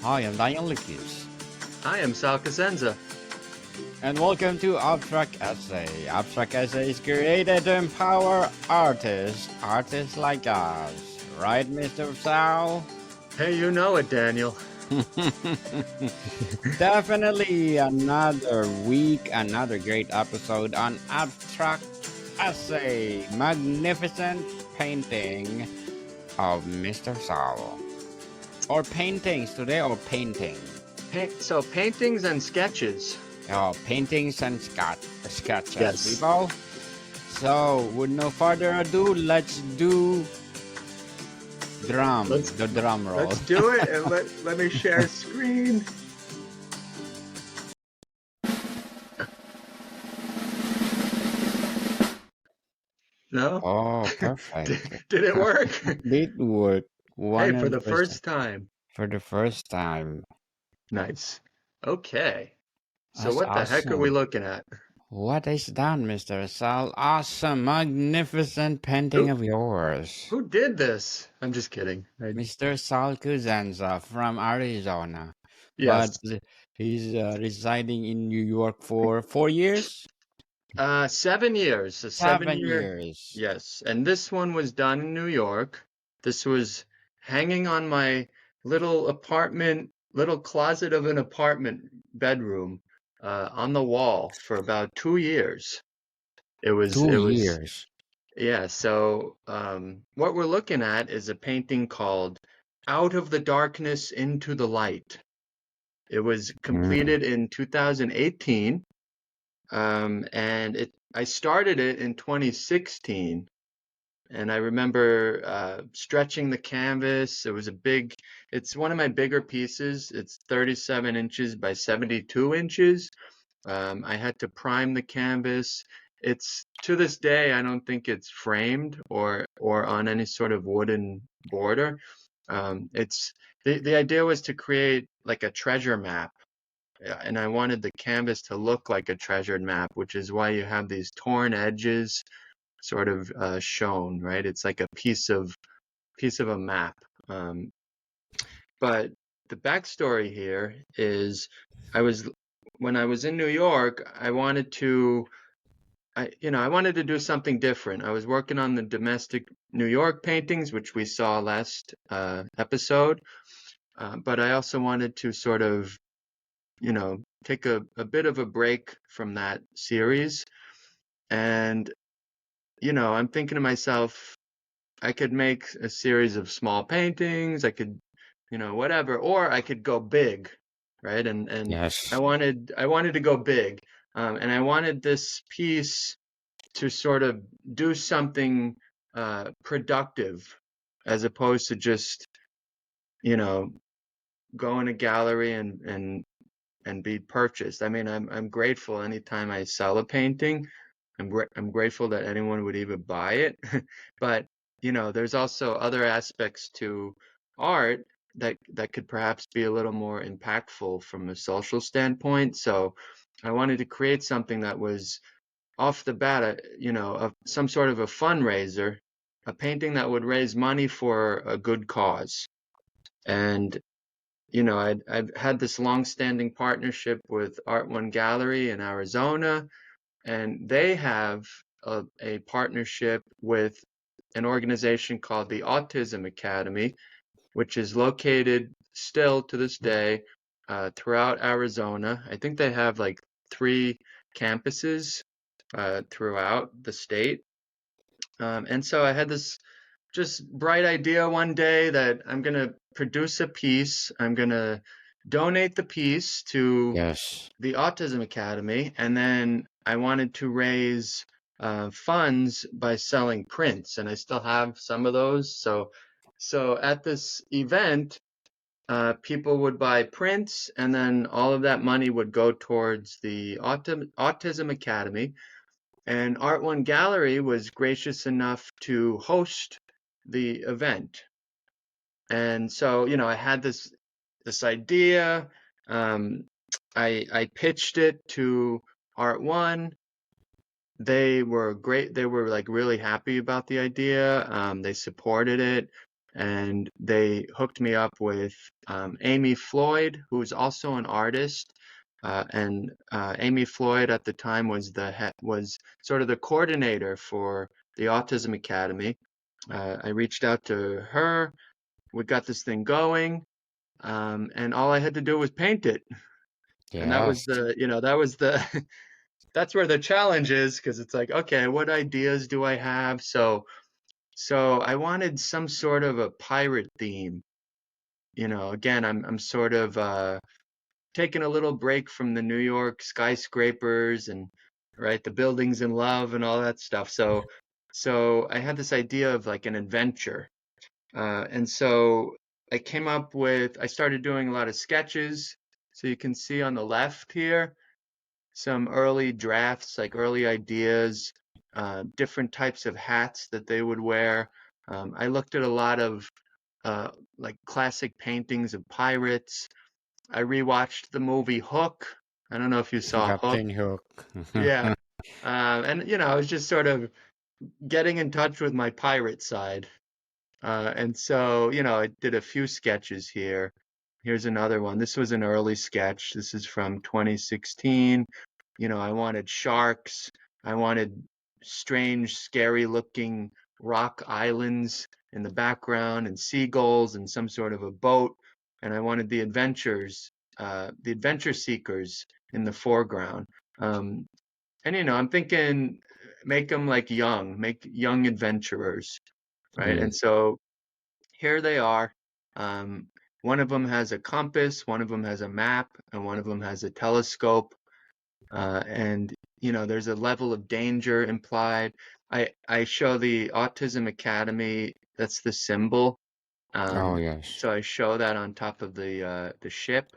Hi, I'm Daniel Lucas, I am Sal Cosenza. and welcome to Abstract Essay. Abstract Essay is created to empower artists like us. Right, Mr. Sal? Hey, you know it, Daniel. Definitely another week, another great episode on Abstract Essay. Magnificent painting of Mr. Sal. Or paintings today, or painting. So, paintings and sketches. Paintings and sketches, Yes. people. So, with no further ado, let's do Let's the drum roll. let's do it, and let me share screen. No? Oh, perfect. Did it work? Did work Hey, for the 100% first time. for the first time. Nice. Okay. So, That's what the heck are we awesome. looking at? What is that, Mr. Sal? Awesome, magnificent painting Who of yours. who did this? I'm just kidding. Mr. Sal Cosenza from Arizona. But Yes. he's residing in New York for 4 years? 7 years. A 7 7 year. years. Yes. And this one was done in New York. This was hanging on my little apartment, little closet of an apartment bedroom, on the wall for about 2 years. It was, Two it was, years. yeah. So, what we're looking at is a painting called Out of the Darkness into the Light. It was Mm. completed in 2018. And I started it in 2016, and I remember stretching the canvas. It's one of my bigger pieces. It's 37 inches by 72 inches. I had to prime the canvas. It's to this day, I don't think it's framed or on any sort of wooden border. It's the idea was to create like a treasure map. Yeah, and I wanted the canvas to look like a treasured map, which is why you have these torn edges sort of shown, right? It's like a piece of a map. Um, but the backstory here is, I was when I was in New York, I wanted to do something different. I was working on the domestic New York paintings, which we saw last episode, but I also wanted to sort of take a bit of a break from that series. And, I'm thinking to myself, I could make a series of small paintings, I could, whatever, or I could go big, right? And I Yes. wanted to go big. And I wanted this piece to sort of do something productive as opposed to just, you know, go in a gallery and be purchased. I mean, I'm grateful anytime I sell a painting. I'm grateful that anyone would even buy it. But, there's also other aspects to art that could perhaps be a little more impactful from a social standpoint. So I wanted to create something that was off the bat, some sort of a fundraiser, a painting that would raise money for a good cause. And I've had this long-standing partnership with Art One Gallery in Arizona, and they have a partnership with an organization called the Autism Academy, which is located still to this day throughout Arizona. I think they have like 3 campuses throughout the state. And so I had this just bright idea one day that I'm going to produce a piece. I'm going to donate the piece to Yes. the Autism Academy, and then I wanted to raise funds by selling prints, and I still have some of those. So at this event, people would buy prints, and then all of that money would go towards the Autism Academy. And Art One Gallery was gracious enough to host the event. And so, I had this idea. Um, I pitched it to Art One. They were great. They were like really happy about the idea. They supported it. and they hooked me up with Amy Floyd, who's also an artist. And Amy Floyd at the time was sort of the coordinator for the Autism Academy. I reached out to her. We got this thing going, and all I had to do was paint it. And that was Yes. that's where the challenge is, because it's like, okay, what ideas do I have? So I wanted some sort of a pirate theme. Again, I'm sort of taking a little break from the New York skyscrapers and right, the buildings in love and all that stuff. So I had this idea of like an adventure. And so I started doing a lot of sketches. So you can see on the left here some early drafts, like early ideas, different types of hats that they would wear. I looked at a lot of like classic paintings of pirates. I rewatched the movie Hook. I don't know if you saw Hook. Captain Hook. Yeah. And I was just sort of getting in touch with my pirate side. And so, I did a few sketches here. Here's another one. This was an early sketch. This is from 2016. I wanted sharks. I wanted strange, scary looking rock islands in the background and seagulls and some sort of a boat. And I wanted the adventure seekers in the foreground. And I'm thinking make them like make young adventurers, right? Mm. And so here they are. Um, one of them has a compass, one of them has a map, and one of them has a telescope. And there's a level of danger implied. I show the Autism Academy. That's the symbol. Oh, Um, yes. so I show that on top of the ship.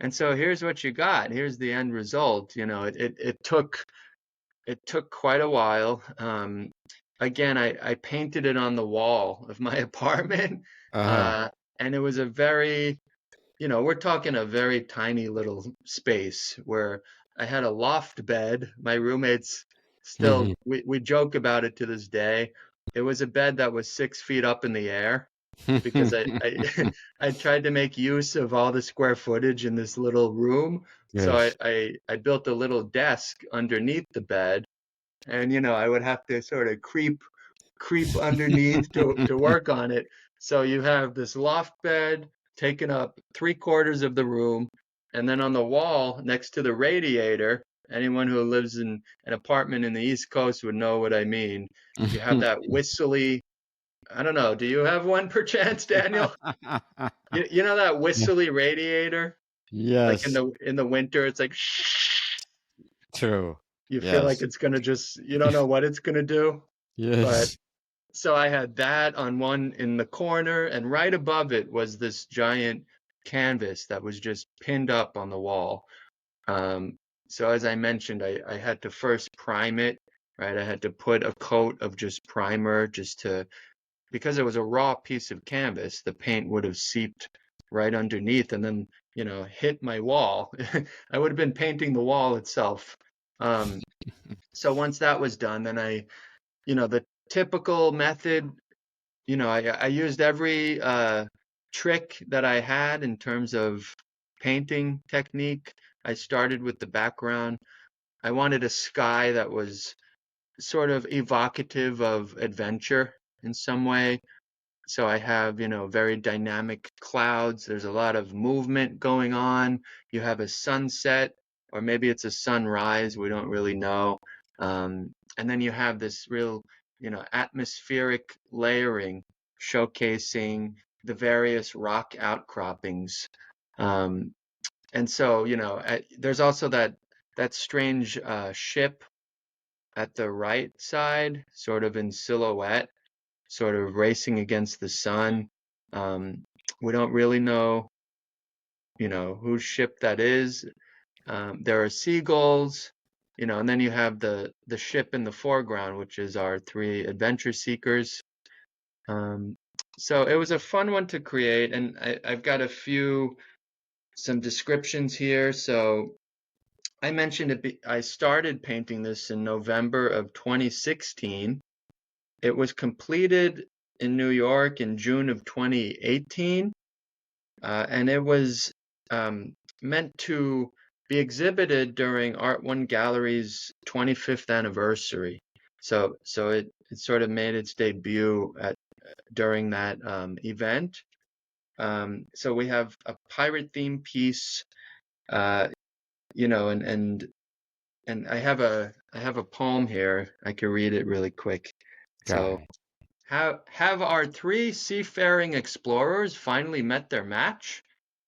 And so here's what you got. Here's the end result. It took quite a while. Again, I painted it on the wall of my apartment, Uh-huh. uh, and it was we're talking a very tiny little space where I had a loft bed. My roommates still, we joke about it to this day. It was a bed that was 6 feet up in the air because I I tried to make use of all the square footage in this little room. So I, Yes. I, I built a little desk underneath the bed, and I would have to sort of creep underneath to work on it. So you have this loft bed taking up 3/4 of the room, and then on the wall next to the radiator, anyone who lives in an apartment in the East Coast would know what I mean. You have that whistly, I don't know, do you have one perchance, Daniel? You know that whistly radiator? Like in Yes, the winter, it's like true. you feel like Yes. it's gonna just, you don't know what it's gonna do. But Yes. so I had that on one in the corner, and right above it was this giant canvas that was just pinned up on the wall. Um, so as I mentioned, I had to first prime it, right? I had to put a coat of just primer because it was a raw piece of canvas, the paint would have seeped right underneath and then, hit my wall. I would have been painting the wall itself. Um, so once that was done, then the typical method, I used every trick that I had in terms of painting technique. I started with the background. I wanted a sky that was sort of evocative of adventure in some way. So I have, very dynamic clouds. There's a lot of movement going on. You have a sunset, or maybe it's a sunrise. We don't really know. And then you have this real, atmospheric layering showcasing the various rock outcroppings. Um, and so, there's also that strange ship at the right side, sort of in silhouette, sort of racing against the sun. Um, we don't really know, whose ship that is. There are seagulls, and then you have the ship in the foreground, which is our three adventure seekers. Um, so it was a fun one to create, and I've got some descriptions here. So I mentioned I started painting this in November of 2016. It was completed in New York in June of 2018, and it was meant to be exhibited during Art One Gallery's 25th anniversary. So it sort of made its debut during that event. So we have a pirate theme piece, uh, and I have a poem here. I can read it really quick. Go So ahead. have our three seafaring explorers finally met their match?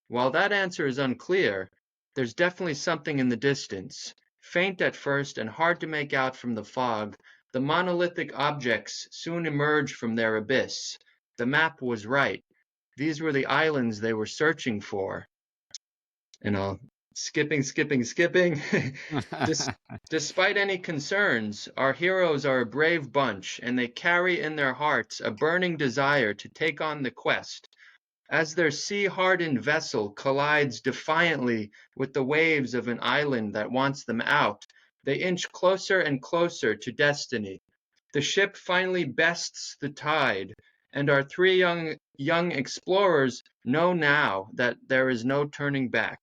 While that answer is unclear, there's definitely something in the distance. Faint at first and hard to make out from the fog, the monolithic objects soon emerge from their abyss. The map was right. These were the islands they were searching for. Skipping. Des- Despite any concerns, our heroes are a brave bunch, and they carry in their hearts a burning desire to take on the quest. As their sea-hardened vessel collides defiantly with the waves of an island that wants them out, they inch closer and closer to destiny. The ship finally bests the tide, and our three young explorers know now that there is no turning back.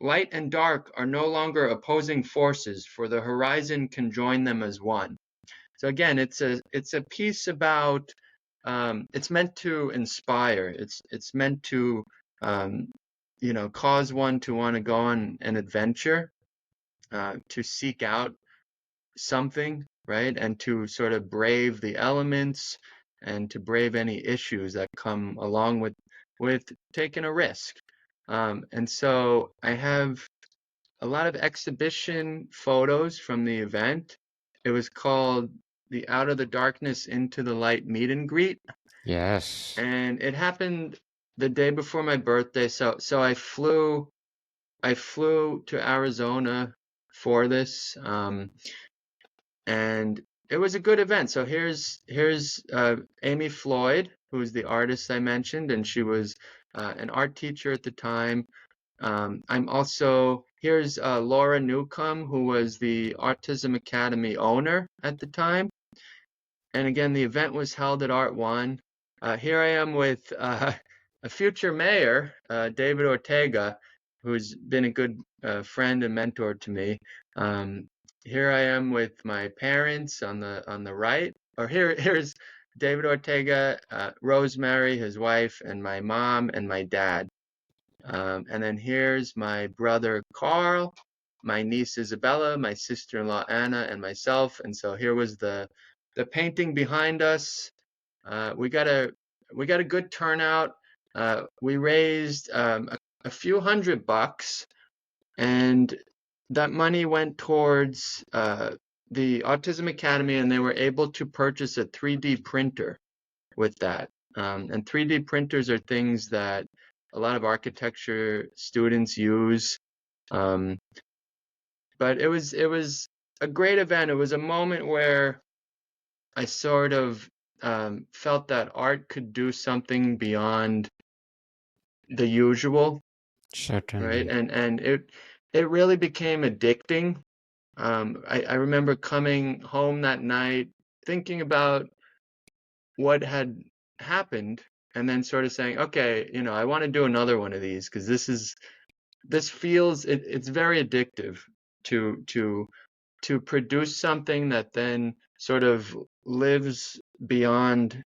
Light and dark are no longer opposing forces, for the horizon can join them as one. So again, it's a piece about it's meant to inspire. It's meant to cause one to want to go on an adventure, to seek out something, right? And to sort of brave the elements and to brave any issues that come along with taking a risk. And so I have a lot of exhibition photos from the event. It was called the Out of the Darkness into the Light meet and greet, Yes. and it happened the day before my birthday. So I flew to Arizona for this, and it was a good event. So here's Amy Floyd, who's the artist I mentioned, and she was an art teacher at the time. I'm also here's Laura Newcomb, who was the Autism Academy owner at the time. And again, the event was held at Art One. Here I am with a future mayor, David Ortega, who's been a good friend and mentor to me. Um, Here I am with my parents on the right. Or here's David Ortega, Rosemary, his wife, and my mom and my dad. And then here's my brother Carl, my niece Isabella, my sister-in-law Anna, and myself. And so here was the painting behind us. We got a good turnout. We raised a few $100, and that money went towards the Autism Academy, and they were able to purchase a 3D printer with that. And 3D printers are things that a lot of architecture students use. Um, but it was a great event. It was a moment where I sort of felt that art could do something beyond the usual, right? Certainly. And it really became addicting. I remember coming home that night thinking about what had happened and then sort of saying, okay, I want to do another one of these because this feels it's very addictive to to produce something that then sort of lives beyond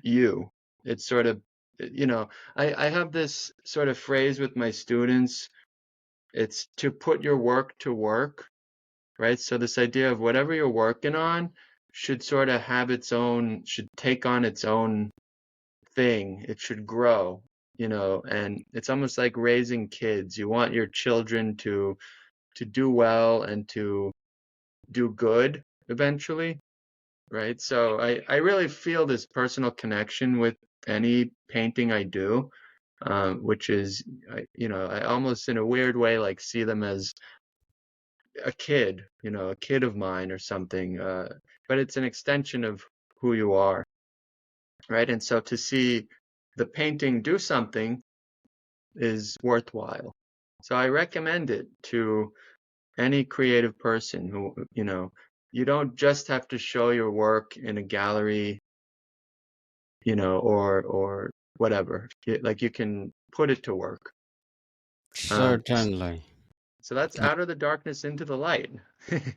you. It's sort of, I have this sort of phrase with my students. It's to put your work to work, right? So this idea of whatever you're working on should sort of should take on its own thing. It should grow, and it's almost like raising kids. You want your children to do well and to do good eventually, right? So I really feel this personal connection with any painting I do, which is, I almost in a weird way like see them as a kid, a kid of mine or something. But it's an extension of who you are, right? And so to see the painting do something is worthwhile. So I recommend it to any creative person who, you don't just have to show your work in a gallery or whatever. Like you can put it to work. Um, Certainly. so that's out of the darkness into the light.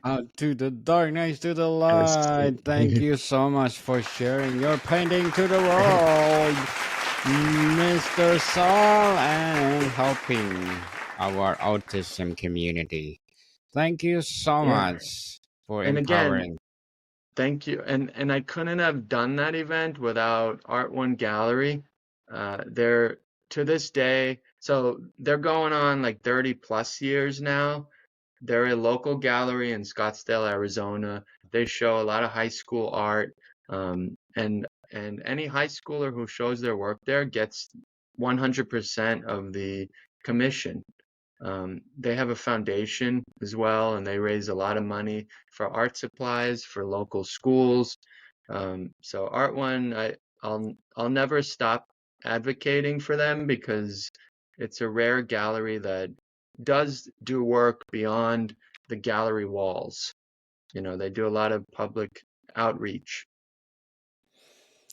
Out to the darkness, to the Yes. light. Thank you so much for sharing your painting to the world, Mr. Saul, and helping our autism community. Thank you so Yeah. much for And again, empowering. thank you. And I couldn't have done that event without Art One Gallery. They're to this day, so they're going on like 30 plus years now. They're a local gallery in Scottsdale, Arizona. They show a lot of high school art, and any high schooler who shows their work there gets 100% of the commission. They have a foundation as well, and they raise a lot of money for art supplies for local schools. So Art One, I'll never stop advocating for them because it's a rare gallery that does do work beyond the gallery walls. They do a lot of public outreach.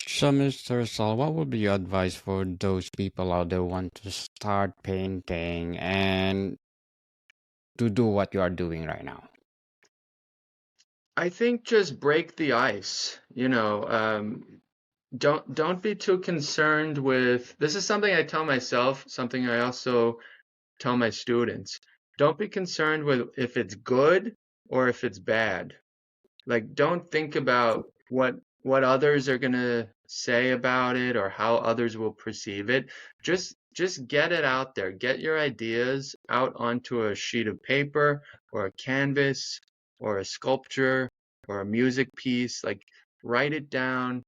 So, Mr. Saul, what would be your advice for those people out there who want to start painting and to do what you are doing right now? I think just break the ice. Don't be too concerned with this is something I tell myself, something I also tell my students. Don't be concerned with if it's good or if it's bad. Like don't think about what others are going to say about it or how others will perceive it. Just get it out there. Get your ideas out onto a sheet of paper or a canvas or a sculpture or a music piece. Like write it down,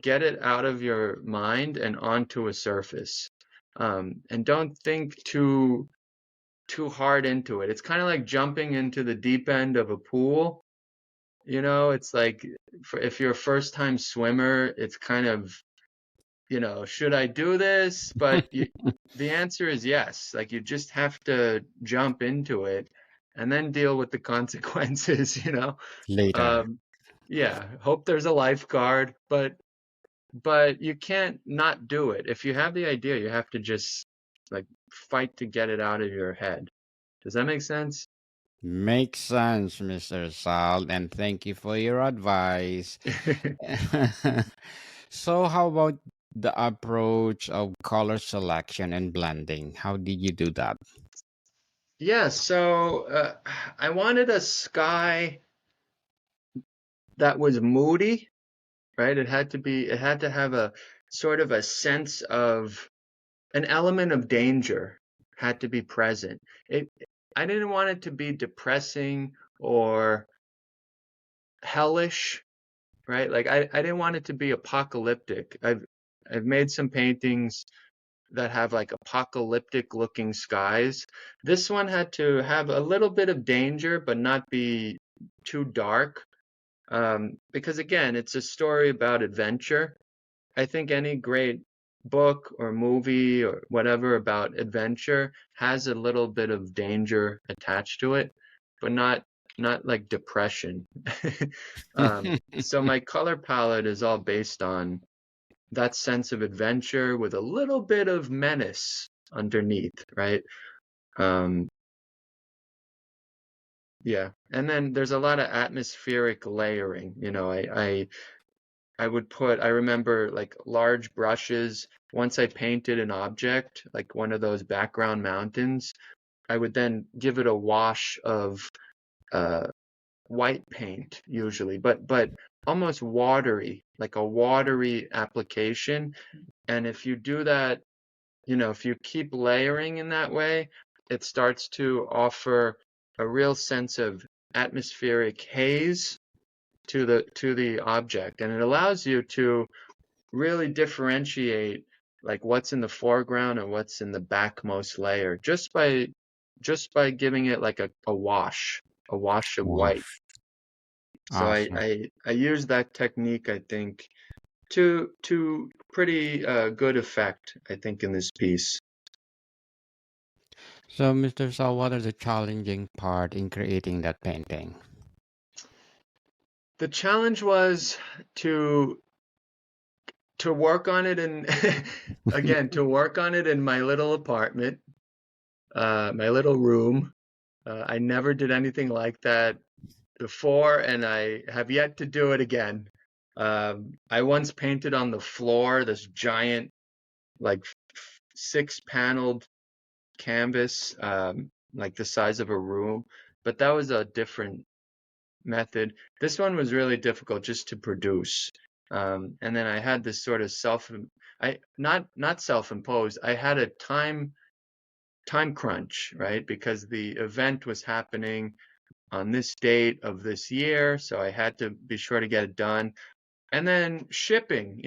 get it out of your mind and onto a surface. And don't think too hard into it. It's kind of like jumping into the deep end of a pool. It's like if you're a first time swimmer, it's kind of, should I do this? But the answer is yes. Like you just have to jump into it and then deal with the consequences, Later. Um, yeah, hope there's a lifeguard, but you can't not do it. If you have the idea, you have to just like fight to get it out of your head. Does that make sense? Makes sense, Mr. Sal, and thank you for your advice. So, how about the approach of color selection and blending? How did you do that? Yeah, so I wanted a sky that was moody, right? It had to have a sort of a sense of an element of danger had to be present. It, I didn't want it to be depressing or hellish, right? Like I didn't want it to be apocalyptic. I've made some paintings that have like apocalyptic looking skies. This one had to have a little bit of danger, but not be too dark. Because again, it's a story about adventure. I think any great book or movie or whatever about adventure has a little bit of danger attached to it, but not like depression. So my color palette is all based on that sense of adventure with a little bit of menace underneath, right? Um, yeah. And then there's a lot of atmospheric layering. I remember like large brushes. Once I painted an object, like one of those background mountains, I would then give it a wash of uh, white paint usually, but almost watery, like a watery application. And if you do that, if you keep layering in that way, it starts to offer a real sense of atmospheric haze to the object, and it allows you to really differentiate like what's in the foreground and what's in the backmost layer just by giving it like a wash of Wow, white. So I awesome. I, I use that technique, I think, to pretty good effect, I think, in this piece. So, Mr. Sal, what are the challenging part in creating that painting? The challenge was to to work on it in again, to work on it in my little apartment, my little room. I never did anything like that before, and I have yet to do it again. I once painted on the floor this giant, like, six-paneled canvas, like the size of a room, but that was a different method. This one was really difficult just to produce. And then I had this sort of I not self-imposed. I had a time crunch, right? Because the event was happening on this date of this year, so I had to be sure to get it done. And then shipping,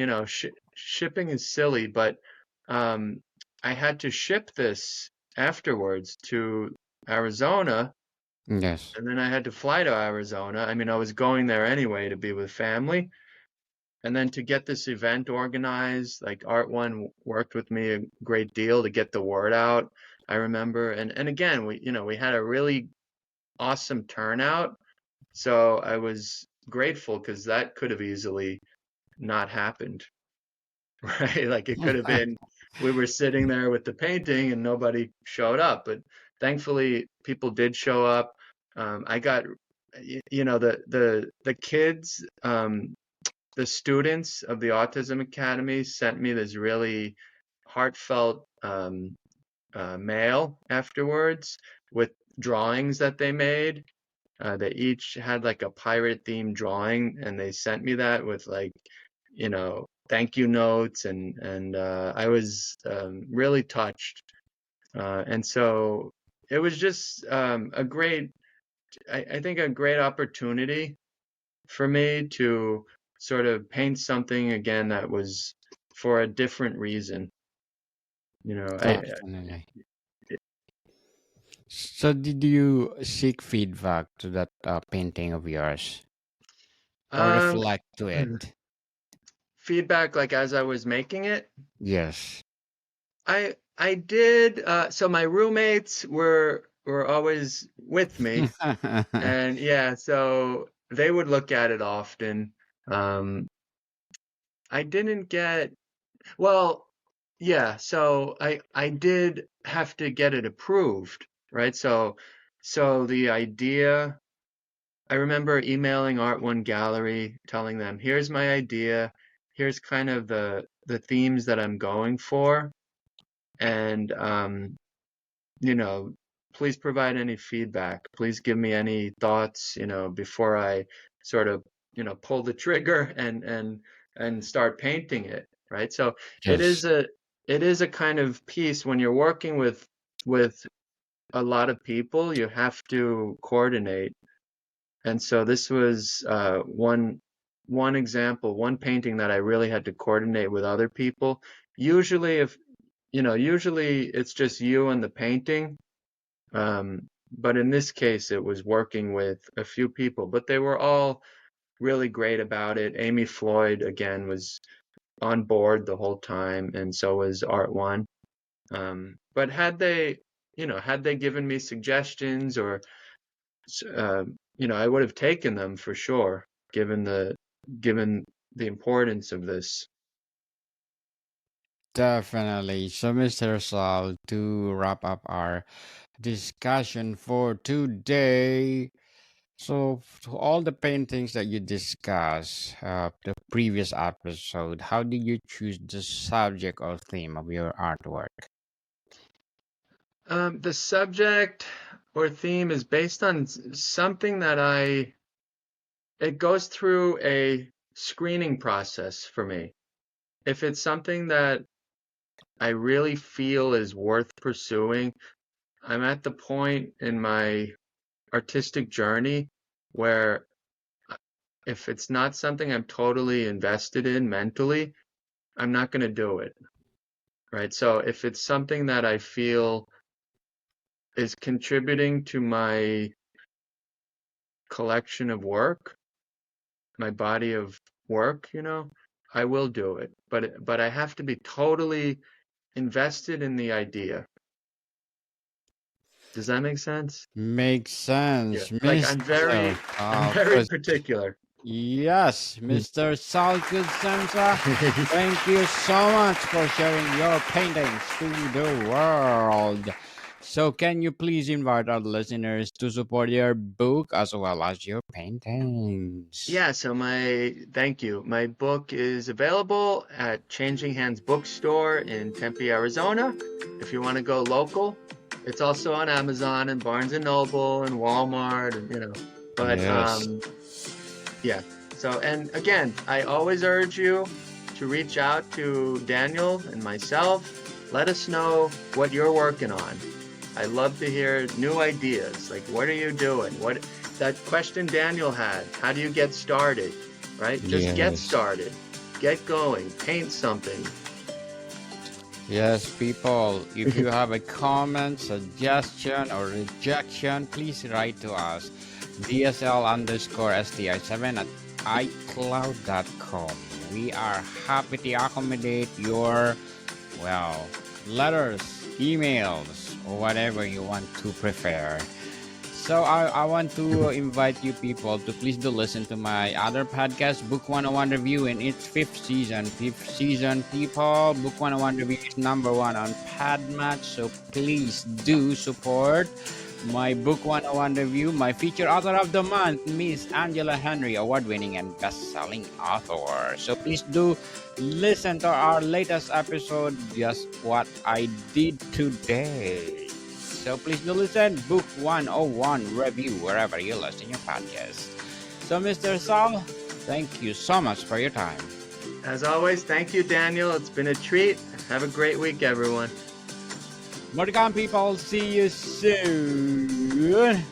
shipping is silly, but um, I had to ship this afterwards to Arizona, Yes. and then I had to fly to Arizona. I mean, I was going there anyway to be with family, and then to get this event organized, like Art One worked with me a great deal to get the word out. I remember, and again, we had a really awesome turnout, so I was grateful because that could have easily not happened. Right? Like it could have been we were sitting there with the painting and nobody showed up, but thankfully people did show up. I got, the kids, the students of the Autism Academy sent me this really heartfelt mail afterwards with drawings that they made. They each had like a pirate themed drawing, and they sent me that with, like, thank you notes, and I was really touched. And so it was just I think a great opportunity for me to sort of paint something again that was for a different reason. You know, Definitely. So, did you seek feedback to that painting of yours or um, reflect to it? feedback like as I was making it. Yes. I did. So my roommates were always with me, and yeah, so they would look at it often. Um, I didn't get well, yeah. So I did have to get it approved, right? So the idea. I remember emailing Art One Gallery, telling them, "Here's my idea. Here's kind of the themes that I'm going for, and you know, please provide any feedback. Please give me any thoughts, before I sort of, pull the trigger and start painting it, right? So it Yes. is a it is a kind of piece when you're working with a lot of people, you have to coordinate. And so this was one example, one painting that I really had to coordinate with other people. Usually if usually it's just you and the painting, but in this case, it was working with a few people, but they were all really great about it. Amy Floyd, again, was on board the whole time, and so was Art One. But had they given me suggestions or, I would have taken them for sure, given the importance of this. Definitely. So, Mr. Sal, to wrap up our discussion for today, so to all the paintings that you discussed, the previous episode, how did you choose the subject or theme of your artwork? The subject or theme is based on something that it goes through a screening process for me. If it's something that I really feel is worth pursuing, I'm at the point in my artistic journey where if it's not something I'm totally invested in mentally, I'm not going to do it, right? So if it's something that I feel is contributing to my collection of work, my body of work, I will do it. But I have to be totally invested in the idea. Does that make sense? Makes Yeah. sense, Like Mr. I'm very Sal. particular. Yes, Mr. Sal Cosenza, thank you so much for sharing your paintings to the world. So, can you please invite our listeners to support your book as well as your paintings? Yeah, so thank you. My book is available at Changing Hands Bookstore in Tempe, Arizona. If you want to go local, it's also on Amazon and Barnes and Noble and Walmart and But Yes, yeah. So and again, I always urge you to reach out to Daniel and myself. Let us know what you're working on. I love to hear new ideas. Like, what are you doing? What that question Daniel had? How do you get started? Right? Just get yes. started. Get going. Paint something. Yes, people, if you have a comment, suggestion, or rejection, please write to us. DSL_STI7 at iCloud.com. We are happy to accommodate your, well, letters, emails, or whatever you want to prefer. So I want to invite you people to please do listen to my other podcast, Book 101 Review, in its fifth season. Fifth season, people. Book 101 Review is #1 on Padmatch. So please do support my Book 101 Review. My feature author of the month, Miss Angela Henry, award-winning and best-selling author. So please do listen to our latest episode, Just What I Did Today. So please do listen, Book 101 Review, wherever you listen your podcast. So Mr. Sal, thank you so much for your time. As always, thank you, Daniel. It's been a treat. Have a great week, everyone. More to come, people. See you soon.